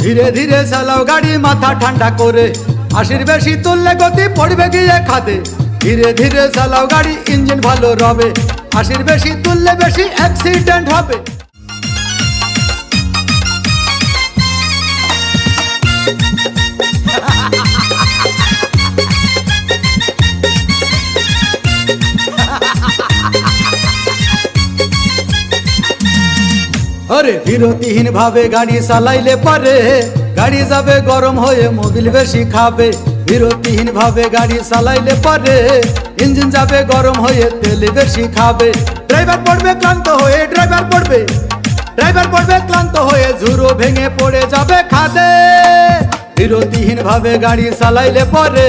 ধীরে ধীরে চালাও গাড়ি মাথা ঠান্ডা করে, 80 বেশি তুললে গতি পড়বে গিয়ে খাদে। ধীরে ধীরে চালাও গাড়ি, ইঞ্জিন ভালো রবে, 80 বেশি তুললে বেশি অ্যাক্সিডেন্ট হবে। আরে বিরতিহীন ভাবে গাড়ি চালাইলে পারে, গাড়ি যাবে গরম হয়ে মোবিল বেশি খাবে। বিরতিহীন ভাবে গাড়ি চালাইলে পারে, ইঞ্জিন যাবে গরম হয়ে তেল বেশি খাবে। ড্রাইভার পড়বে ক্লান্ত হয়ে, ড্রাইভার পড়বে ক্লান্ত হয়ে, ঝুরো ভেঙে পড়ে যাবে খাদে। বিরতিহীন ভাবে গাড়ি চালাইলে পারে,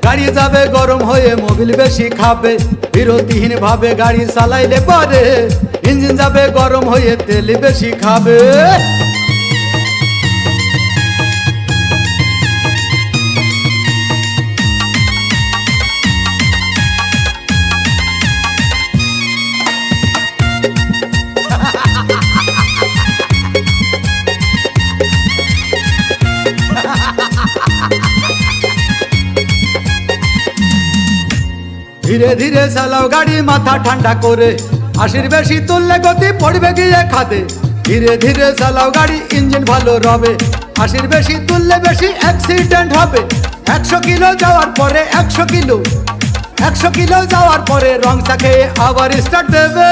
গাড়ি যাবে গরম হয়ে মোবিল বেশি খাবে। বিরতিহীন ভাবে গাড়ি চালাইলে পারে, ইঞ্জিন যাবে গরম হয়ে তেল বেশি খাবে। ধীরে ধীরে চালাও গাড়ি মাথা ঠান্ডা করে, 80 বেশি তুললে গতি পড়বে গিয়ে খাদে। ধীরে ধীরে চালাও গাড়ি, ইঞ্জিন ভালো রবে, 80 বেশি তুললে বেশি অ্যাক্সিডেন্ট হবে। 100 কিলো যাওয়ার পরে 100 কিলো যাওয়ার পরে রং চাকে আবার স্টার্ট দেবে।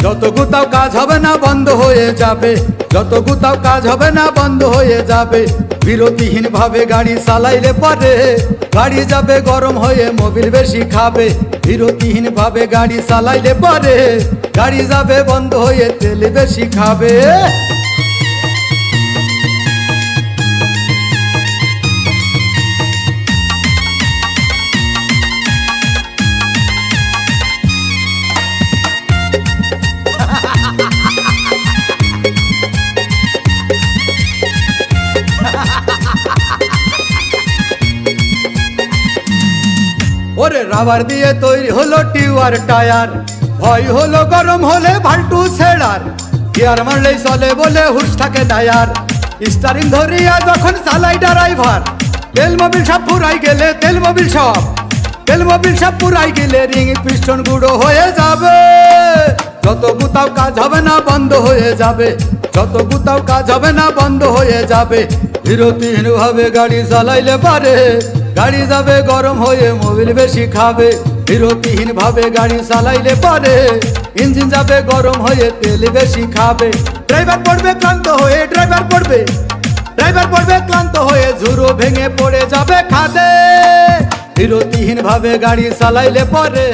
যত গুতাও কাজ হবে না বন্ধ হয়ে যাবে, যত গুতাও কাজ হবে না বন্ধ হয়ে যাবে। বিরতিহীন ভাবে গাড়ি চালাইলে পারে, গাড়ি যাবে গরম হয়ে মোবিল বেশি খাবে। বিরতিহীন ভাবে গাড়ি চালাইলে পারে, গাড়ি যাবে বন্ধ হয়ে তেল বেশি খাবে। ওরে রাবার দিয়ে তৈরি হলো টিউয়ার টায়ার, ভয় হলো গরম হলে ভাল্টু ছেড়ার। গিয়ার মারলেই চলে বলে হুশ থাকে টায়ার, স্টারিং ধরিয়া যখন চালাই ড্রাইভার। তেল মোবিল সব পুরাই গেলে, তেল মোবিল সব পুরাই গেলে রিং পিস্টন গুঁড়ো হয়ে যাবে। যত গুতাও কাজ হবে না বন্ধ হয়ে যাবে, যত গুতাও কাজ হবে না বন্ধ হয়ে যাবে। বিরতিহীন ভাবে গাড়ি চালাইলে পারে, গাড়ি যাবে গরম হয়ে মোবিল বেশি খাবে। বিরতিহীন ভাবে গাড়ি চালাইলে পারে, ইঞ্জিন যাবে গরম হয়ে তেল বেশি খাবে। ড্রাইভার পড়বে ক্লান্ত হয়ে, ড্রাইভার পড়বে ক্লান্ত হয়ে, ঝুরো ভেঙে পড়ে যাবে খাদে। বিরতিহীন ভাবে গাড়ি চালাইলে পারে।